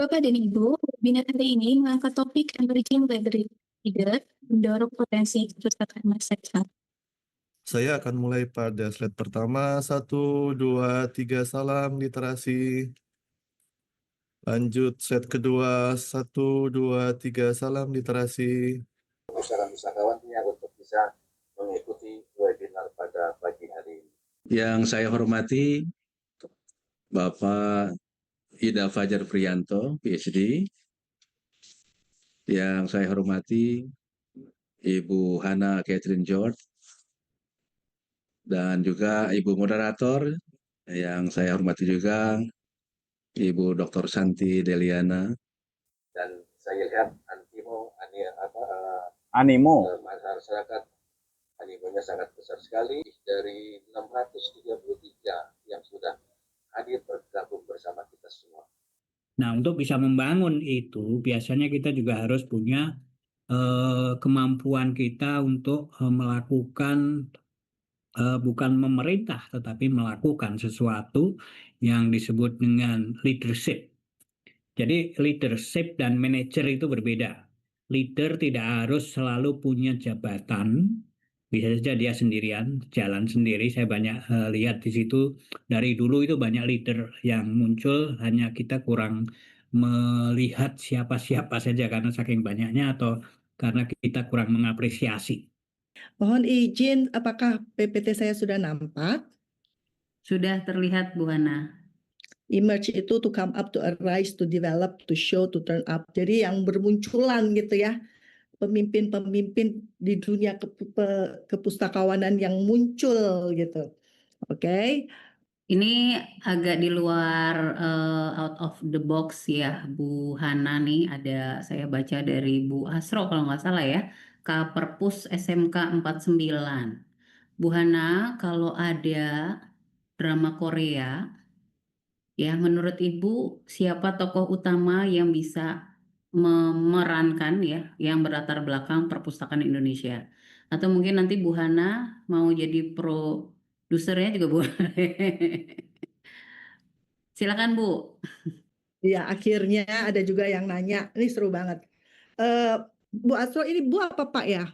Bapak dan Ibu, webinar hari ini mengangkat topik Emerging Library Leader, mendorong potensi perpustakaan masa depan. Saya akan mulai pada slide pertama. 1, 2, 3, salam literasi. Lanjut slide kedua. 1, 2, 3, salam literasi. Para wisatawannya untuk bisa mengikuti webinar pada pagi hari ini. Yang saya hormati Bapak Ida Fajar Priyanto, PhD. Yang saya hormati Ibu Hana Catherine George, dan juga Ibu Moderator, yang saya hormati juga Ibu Dr. Santi Deliana. Dan saya lihat animo masyarakat, animonya sangat besar sekali, dari 633 yang sudah hadir bergabung bersama kita semua. Nah, untuk bisa membangun itu, biasanya kita juga harus punya kemampuan kita untuk melakukan, bukan memerintah, tetapi melakukan sesuatu yang disebut dengan leadership. Jadi leadership dan manajer itu berbeda. Leader tidak harus selalu punya jabatan, bisa saja dia sendirian, jalan sendiri. Saya banyak lihat di situ, dari dulu itu banyak leader yang muncul, hanya kita kurang melihat siapa-siapa saja karena saking banyaknya atau karena kita kurang mengapresiasi. Mohon izin, apakah PPT saya sudah nampak? Sudah terlihat, Bu Hana. Emerge itu to come up, to arise, to develop, to show, to turn up. Jadi yang bermunculan gitu ya, pemimpin-pemimpin di dunia kepustakawanan yang muncul gitu. Oke. Ini agak di luar out of the box ya, Bu Hana nih. Saya baca dari Bu Asro kalau nggak salah ya, Perpus SMK 49. Bu Hana, kalau ada drama Korea, ya menurut Ibu siapa tokoh utama yang bisa memerankan ya, yang berlatar belakang perpustakaan Indonesia? Atau mungkin nanti Bu Hana mau jadi produsernya juga boleh. Silakan Bu. Ya, akhirnya ada juga yang nanya. Ini seru banget. Bu Astro, ini Bu apa Pak ya?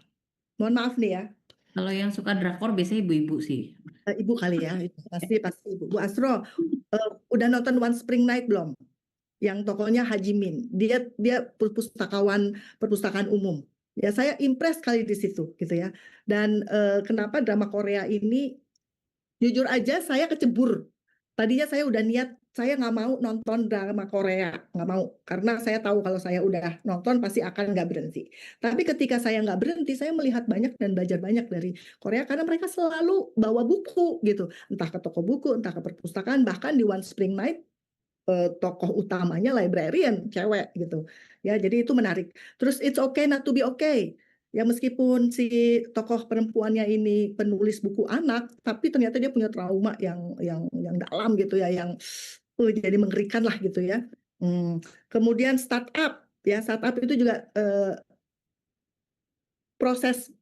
Mohon maaf nih ya. Kalau yang suka drakor biasanya ibu-ibu sih. Ibu kali ya, pasti Ibu. Bu Astro, udah nonton One Spring Night belum? Yang tokohnya Haji Min. Dia perpustakaan umum. Ya, saya impress kali di situ gitu ya. Dan kenapa drama Korea ini, jujur aja saya kecebur. Tadinya saya udah niat, saya nggak mau nonton drama Korea, nggak mau. Karena saya tahu kalau saya udah nonton pasti akan nggak berhenti. Tapi ketika saya nggak berhenti, saya melihat banyak dan belajar banyak dari Korea, karena mereka selalu bawa buku gitu. Entah ke toko buku, entah ke perpustakaan, bahkan di One Spring Night, tokoh utamanya librarian, cewek gitu. Ya, jadi itu menarik. Terus It's Okay Not to Be Okay. Ya, meskipun si tokoh perempuannya ini penulis buku anak, tapi ternyata dia punya trauma yang dalam gitu ya, yang jadi mengerikan lah gitu ya. Kemudian startup itu juga proses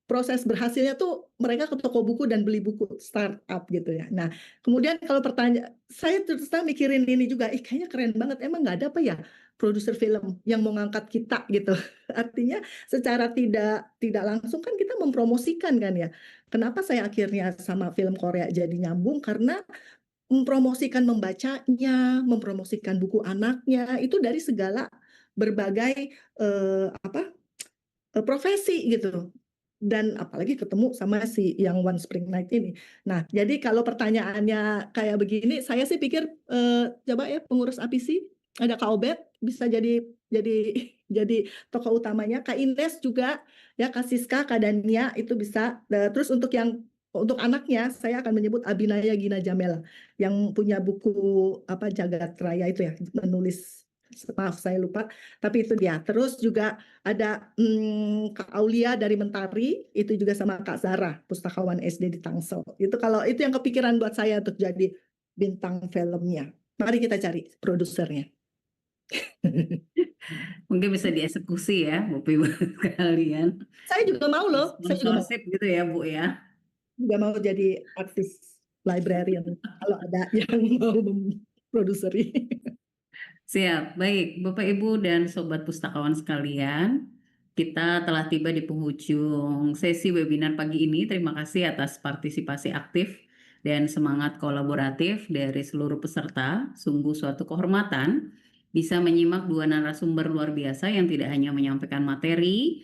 berhasilnya tuh mereka ke toko buku dan beli buku startup gitu ya. Nah, kemudian kalau pertanyaan, saya terus mikirin ini juga, kayaknya keren banget, emang nggak ada apa ya produser film yang mau ngangkat kita gitu. Artinya secara tidak langsung kan kita mempromosikan kan ya. Kenapa saya akhirnya sama film Korea jadi nyambung, karena mempromosikan membacanya, mempromosikan buku anaknya, itu dari segala berbagai profesi gitu. Dan apalagi ketemu sama si yang One Spring Night ini. Nah, jadi kalau pertanyaannya kayak begini, saya sih pikir coba ya pengurus APC, ada Kak Obet bisa jadi jadi tokoh utamanya, Kak Ines juga, ya Kak Siska, Kak Dania itu bisa. Terus untuk anaknya saya akan menyebut Abinaya Gina Jamela yang punya buku Jagat Raya itu ya, menulis, maaf saya lupa, tapi itu dia. Terus juga ada Kak Aulia dari Mentari, itu juga sama Kak Zara, pustakawan SD di Tangsel. Itu kalau itu yang kepikiran buat saya untuk jadi bintang filmnya. Mari kita cari produsernya. Mungkin bisa dieksekusi ya, Bapak Ibu sekalian. Saya juga mau loh, saya juga mau. Gitu ya, Bu ya. Juga mau jadi artis librarian kalau ada yang mau produseri. Siap, baik Bapak Ibu dan Sobat Pustakawan sekalian, kita telah tiba di penghujung sesi webinar pagi ini. Terima kasih atas partisipasi aktif dan semangat kolaboratif dari seluruh peserta. Sungguh suatu kehormatan bisa menyimak dua narasumber luar biasa yang tidak hanya menyampaikan materi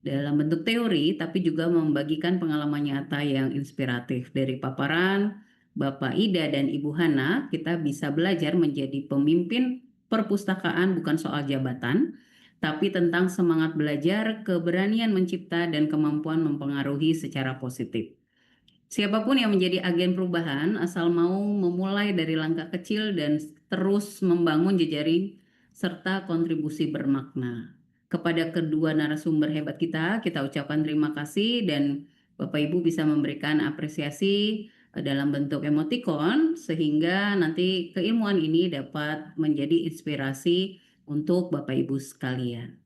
dalam bentuk teori, tapi juga membagikan pengalaman nyata yang inspiratif. Dari paparan Bapak Ida dan Ibu Hana, kita bisa belajar menjadi pemimpin perpustakaan bukan soal jabatan, tapi tentang semangat belajar, keberanian mencipta, dan kemampuan mempengaruhi secara positif. Siapapun yang menjadi agen perubahan, asal mau memulai dari langkah kecil dan terus membangun jejaring serta kontribusi bermakna. Kepada kedua narasumber hebat kita ucapkan terima kasih dan Bapak Ibu bisa memberikan apresiasi dalam bentuk emoticon sehingga nanti keilmuan ini dapat menjadi inspirasi untuk Bapak Ibu sekalian.